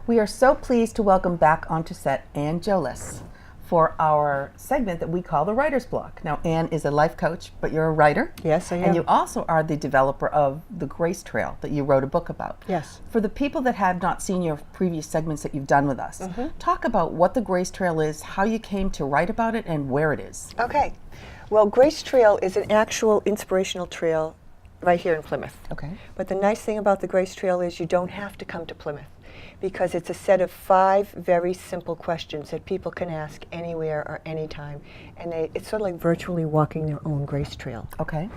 We are so pleased to welcome back onto set Anne Jolles for our segment that we call the Writer's Block. Now, Anne is a life coach, but you're a writer. Yes, I am. And you also are the developer of the Grace Trail that you wrote a book about. Yes. For the people that have not seen your previous segments that you've done with us, talk about what the Grace Trail is, how you came to write about it, and where it is. Okay. Well, Grace Trail is an actual inspirational trail right here in Plymouth. Okay. But the nice thing about the Grace Trail is you don't have to come to Plymouth, because it's a set of 5 very simple questions that people can ask anywhere or anytime. And it's sort of like virtually walking their own Grace Trail. Okay.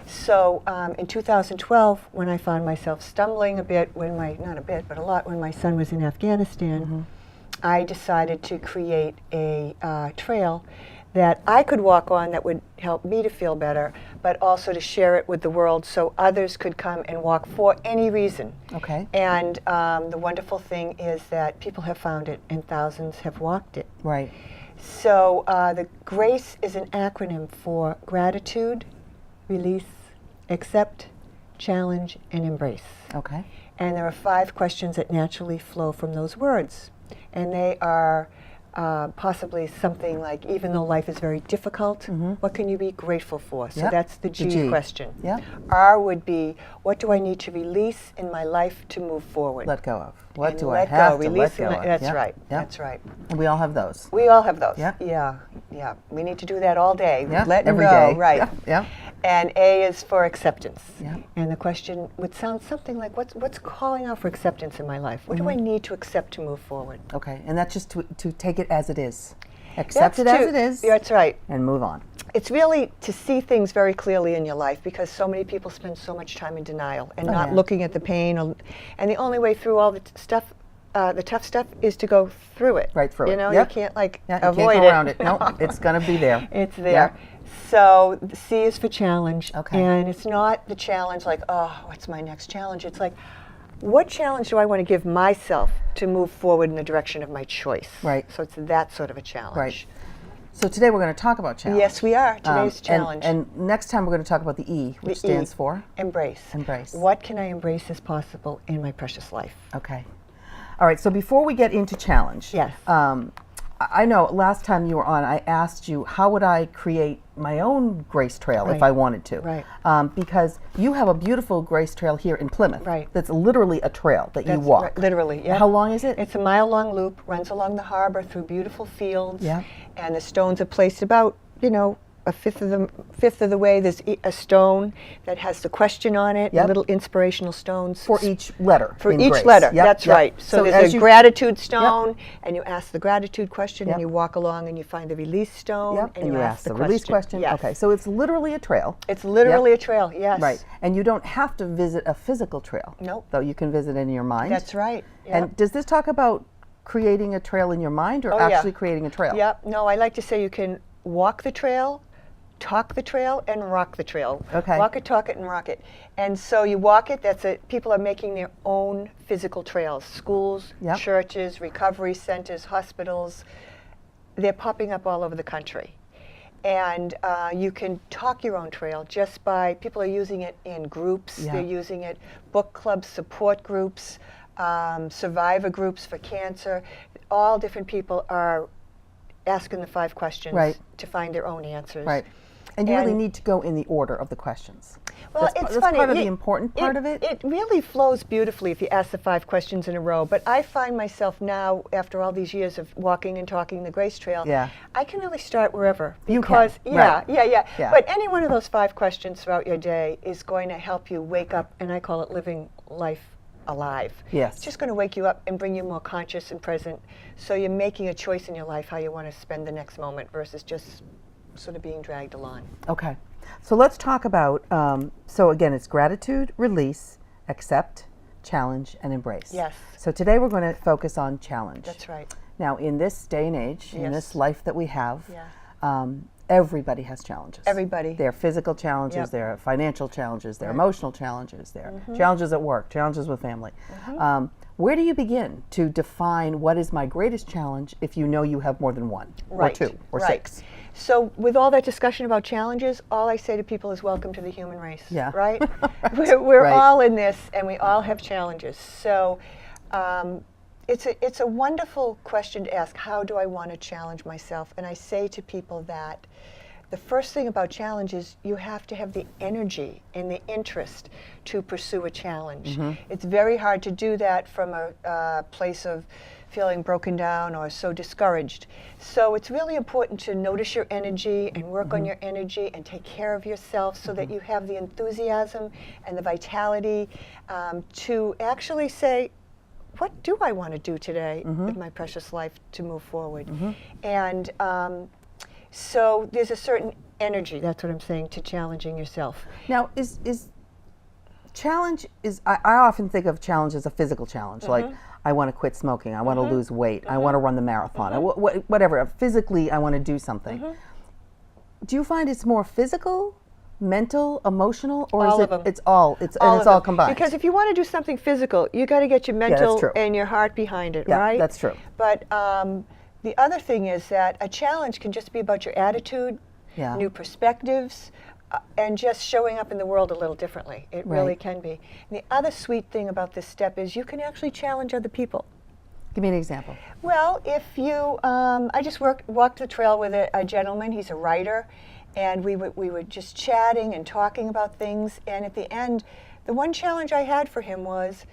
So in 2012, when I found myself stumbling a bit, not a bit, but a lot, when my son was in Afghanistan, I decided to create a trail that I could walk on that would help me to feel better, but also to share it with the world so others could come and walk for any reason. Okay. And the wonderful thing is that people have found it and thousands have walked it. Right. So the GRACE is an acronym for gratitude, release, accept, challenge, and embrace. Okay. And there are 5 questions that naturally flow from those words. And they are possibly something like, even though life is very difficult, what can you be grateful for? So that's the G question. Yep. R would be, what do I need to release in my life to move forward? Let go of. What And do I have to let Release go of? That's Yep. right. Yep. That's right. And we all have those. We all have those. Yep. Yeah. Yeah. We need to do that all day. Yep. Let Every go. day. Right. Yep. Yep. And A is for acceptance. Yep. And the question would sound something like, what's calling out for acceptance in my life? What do I need to accept to move forward? Okay. And that's just to take it as it is. Accept it as it is. That's right. And move on. It's really to see things very clearly in your life, because so many people spend so much time in denial and not looking at the pain. And the only way through all the stuff, the tough stuff, is to go through it. Right through it. You know, Yep. you can't avoid you can't go around it. No, it's going to be there. It's there. Yep. So the C is for challenge. Okay. And it's not the challenge like, oh, what's my next challenge? It's like, what challenge do I want to give myself to move forward in the direction of my choice? Right. So it's that sort of a challenge. Right. So today we're going to talk about challenge. Yes, we are. Today's challenge. And next time we're going to talk about the E, which stands for? Embrace. Embrace. What can I embrace as possible in my precious life? Okay. All right, so before we get into challenge, Yes. I know last time you were on, I asked you how would I create my own Grace Trail if Right. I wanted to. Right. Because you have a beautiful Grace Trail here in Plymouth. Right. That's literally a trail that you That's walk. right, literally, yeah. How long is it? It's a mile-long loop, runs along the harbor through beautiful fields. Yeah. And the stones are placed about, a fifth of the way. There's a stone that has the question on it, Yep. little inspirational stones. For each letter. For in each Grace. letter, Yep, that's yep. right. So as there's a you- gratitude stone, and you ask the gratitude question, Yep. and you walk along and you find the release stone, Yep, and you ask the release question. Yes. Okay, so it's literally a trail. It's literally a trail, yes. Right, and you don't have to visit a physical trail. Nope. Though you can visit in your mind. That's right. Yep. And does this talk about creating a trail in your mind or Oh, yeah. actually creating a trail? Yep. No, I like to say you can walk the trail, talk the trail, and rock the trail. Okay. Walk it, talk it, and rock it. And so you walk it, people are making their own physical trails. Schools, Yep. churches, recovery centers, hospitals, they're popping up all over the country. And you can talk your own trail just by, people are using it in groups, Yeah. they're using it, book clubs, support groups, survivor groups for cancer. All different people are asking the 5 questions Right. to find their own answers. Right. And you really And- need to go in the order of the questions. Well, that's, it's that's funny. part of the important part of it. It really flows beautifully if you ask the 5 questions in a row. But I find myself now, after all these years of walking and talking the Grace Trail, Yeah. I can really start wherever. You Because, can, yeah, right. yeah. But any one of those 5 questions throughout your day is going to help you wake up, and I call it living life alive. Yes. It's just going to wake you up and bring you more conscious and present. So you're making a choice in your life how you want to spend the next moment versus just sort of being dragged along. Okay. So let's talk about, so again, it's gratitude, release, accept, challenge, and embrace. Yes. So today we're going to focus on challenge. That's right. Now, in this day and age, in Yes. this life that we have, Yeah. everybody has challenges. Everybody. There are physical challenges, Yep. there are financial challenges, there are Right. emotional challenges, there are challenges at work, challenges with family. Where do you begin to define what is my greatest challenge if you know you have more than one, Right. or 2, or right. 6? So with all that discussion about challenges, all I say to people is welcome to the human race. Yeah. Right? We're Right. all in this, and we all have challenges. So it's a wonderful question to ask. How do I want to challenge myself? And I say to people that the first thing about challenge is you have to have the energy and the interest to pursue a challenge. It's very hard to do that from a place of feeling broken down or so discouraged. So it's really important to notice your energy and work on your energy and take care of yourself so that you have the enthusiasm and the vitality to actually say, what do I want to do today with my precious life to move forward? And so there's a certain energy, that's what I'm saying, to challenging yourself. Now, is challenge, I often think of challenge as a physical challenge, like I want to quit smoking, I want to lose weight, I want to run the marathon, whatever, physically I want to do something. Do you find it's more physical, mental, emotional, or all is of them. It's all combined? Because if you want to do something physical, you got to get your mental and your heart behind it, right? Yeah, that's true. But the other thing is that a challenge can just be about your attitude, new perspectives, and just showing up in the world a little differently. It really can be. And the other sweet thing about this step is you can actually challenge other people. Give me an example. Well, if you, I just walked the trail with a gentleman, he's a writer, and we were just chatting and talking about things, and at the end, the one challenge I had for him was,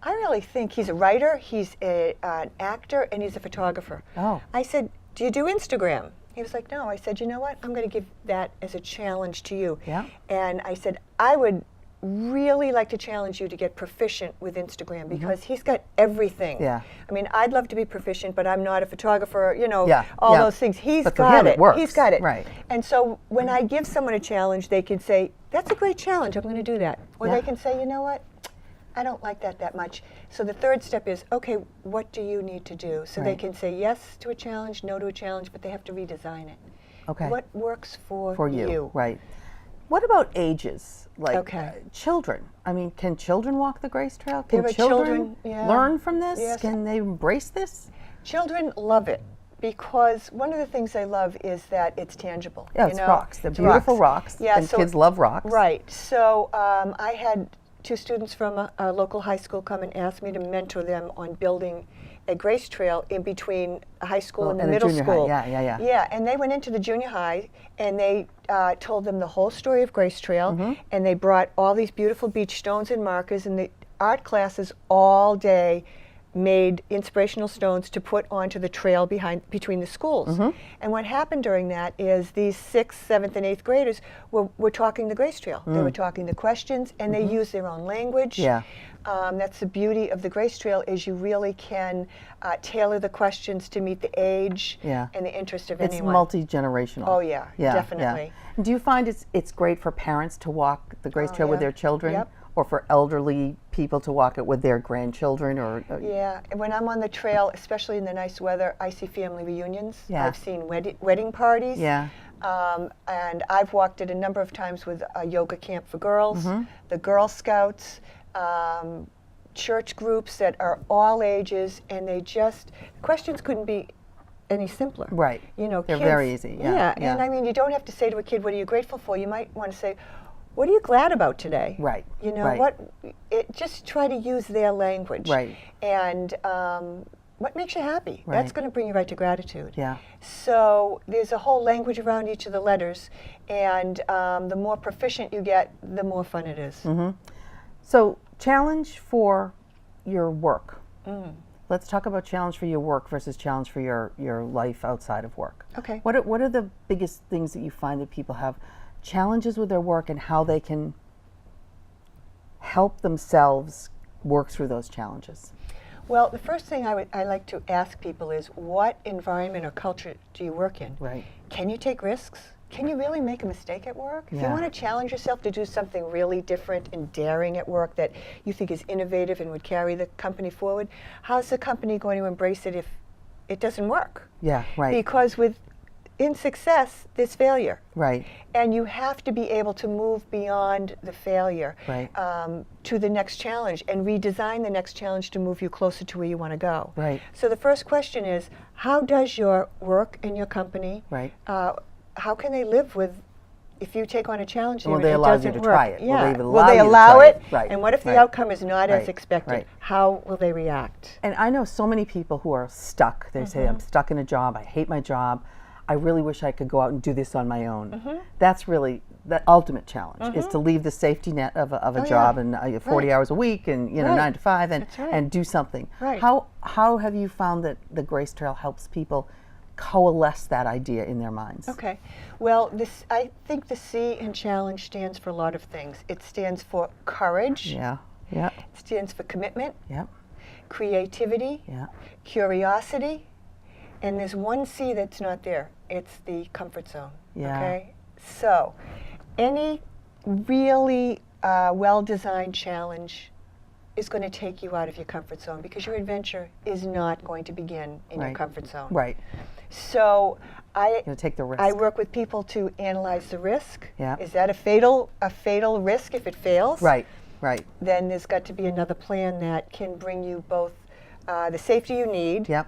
I really think he's a writer, he's an actor, and he's a photographer. Oh. I said, do you do Instagram? He was like, no. I said, you know what? I'm going to give that as a challenge to you. Yeah. And I said, I would really like to challenge you to get proficient with Instagram because he's got everything. Yeah. I mean, I'd love to be proficient, but I'm not a photographer, you know, all those things. He's but got for him, it. it works. He's got it. Right. And so when I give someone a challenge, they can say, that's a great challenge. I'm going to do that. Or they can say, you know what? I don't like that much. So the third step is, okay, what do you need to do? So they can say yes to a challenge, no to a challenge, but they have to redesign it. Okay. What works for you? Right. What about ages? Like children. I mean, can children walk the Grace Trail? Can children learn from this? Yes. Can they embrace this? Children love it because one of the things they love is that it's tangible. Yeah, it's rocks. They're beautiful rocks. Yeah, and so kids love rocks. Right. So I had 2 students from a local high school come and ask me to mentor them on building a Grace Trail in between high school and the middle school. High. Yeah, and they went into the junior high and they told them the whole story of Grace Trail, and they brought all these beautiful beach stones and markers, and the art classes all day made inspirational stones to put onto the trail between the schools. And what happened during that is these 6th, 7th, and 8th graders were talking the Grace Trail. They were talking the questions, and they used their own language. Yeah. That's the beauty of the Grace Trail is you really can tailor the questions to meet the age and the interest of anyone. It's multi-generational. Oh yeah, definitely. Yeah. Do you find it's great for parents to walk the Grace Trail with their children? Yep. Or for elderly people to walk it with their grandchildren? Yeah, and when I'm on the trail, especially in the nice weather, I see family reunions. Yeah. I've seen wedding parties. Yeah. And I've walked it a number of times with a yoga camp for girls, the Girl Scouts, church groups that are all ages, and questions couldn't be any simpler. Right. You know, they're kids, very easy. Yeah. And I mean, you don't have to say to a kid, what are you grateful for? You might want to say, what are you glad about today? Right. You know, just try to use their language. Right. And what makes you happy? Right. That's going to bring you right to gratitude. Yeah. So there's a whole language around each of the letters, and the more proficient you get, the more fun it is. So challenge for your work. Let's talk about challenge for your work versus challenge for your life outside of work. Okay. What are the biggest things that you find that people have challenges with their work and how they can help themselves work through those challenges? Well, the first thing I like to ask people is, what environment or culture do you work in? Right. Can you take risks? Can you really make a mistake at work? If you Yeah. want to challenge yourself to do something really different and daring at work that you think is innovative and would carry the company forward, how's the company going to embrace it if it doesn't work? Yeah, right. Because in success, there's failure. Right. And you have to be able to move beyond the failure Right. To the next challenge and redesign the next challenge to move you closer to where you want to go. Right. So the first question is, how does your work and your company, Right. how can they live with if you take on a challenge Will and they it allow you doesn't to work, try it? Will yeah. they even Will allow they you to allow try it? it? Right, And what if the right. outcome is not as Right, expected? right. How will they react? And I know so many people who are stuck. They say, I'm stuck in a job. I hate my job. I really wish I could go out and do this on my own. That's really the ultimate challenge, is to leave the safety net of a job and 40 hours a week and 9 to 5 and do something. Right. How have you found that the Grace Trail helps people coalesce that idea in their minds? Okay. Well, I think the C in challenge stands for a lot of things. It stands for courage. Yeah. Yeah. It stands for commitment, Yeah. creativity, Yeah. curiosity, and there's one C that's not there. It's the comfort zone. Yeah. Okay. So, any really well-designed challenge is going to take you out of your comfort zone because your adventure is not going to begin in your Right. comfort zone. Right. So You're gonna take the risk. I work with people to analyze the risk. Yeah. Is that a fatal risk if it fails? Right. Right. Then there's got to be another plan that can bring you both the safety you need Yep.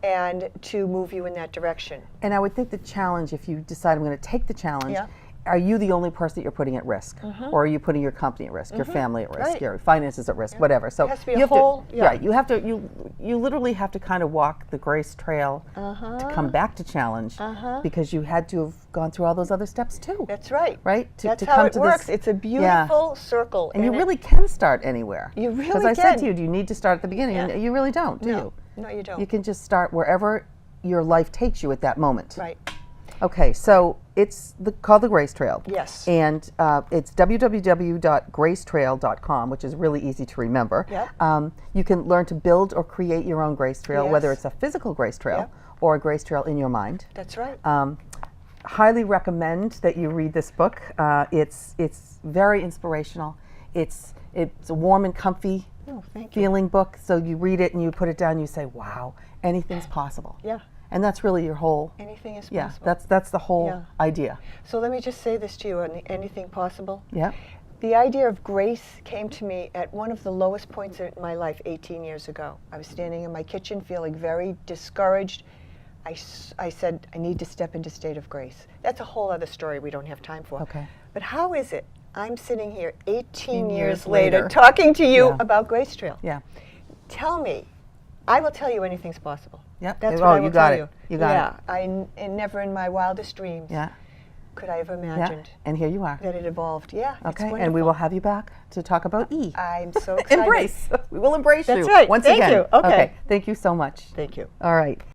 and to move you in that direction. And I would think the challenge, if you decide I'm going to take the challenge, Yeah. are you the only person that you're putting at risk? Or are you putting your company at risk, your family at risk, Right. your finances at risk, whatever? So It has to be you a have whole- to, yeah. right, you have to, you literally have to kind of walk the Grace Trail to come back to challenge because you had to have gone through all those other steps too. That's right. Right? That's to how come it to works. this, It's a beautiful circle. and you it- really can start anywhere. You really Because I said can. to you, do you need to start at the beginning? Yeah. And you really don't, do No. you? No, you don't. You can just start wherever your life takes you at that moment. Right. Okay, so it's called the Grace Trail. Yes. And it's www.gracetrail.com, which is really easy to remember. Yep. You can learn to build or create your own Grace Trail, whether Yes. it's a physical Grace Trail Yep. or a Grace Trail in your mind. That's right. Highly recommend that you read this book. It's very inspirational. It's a warm and comfy Oh, thank you. feeling book. So you read it and you put it down and you say, wow, anything's possible. Yeah. And that's really your whole, Anything is yeah, possible. that's the whole Yeah. idea. So let me just say this to you, on anything possible. Yeah. The idea of grace came to me at one of the lowest points in my life 18 years ago. I was standing in my kitchen feeling very discouraged. I said, I need to step into state of grace. That's a whole other story we don't have time for. Okay. But how is it I'm sitting here 18 years years later later. talking to you Yeah. about Grace Trail? Yeah. Tell me. I will tell you anything's possible. Yep. That's Oh, what I you will got tell it. you. You got yeah, and never in my wildest dreams Yeah. could I have Yeah. imagined And here you are. that it evolved. Yeah, it's Okay. wonderful. And we will have you back to talk about E. I'm so excited. Embrace. We will embrace That's you right. once Thank again. you. Okay. Thank you so much. Thank you. All right.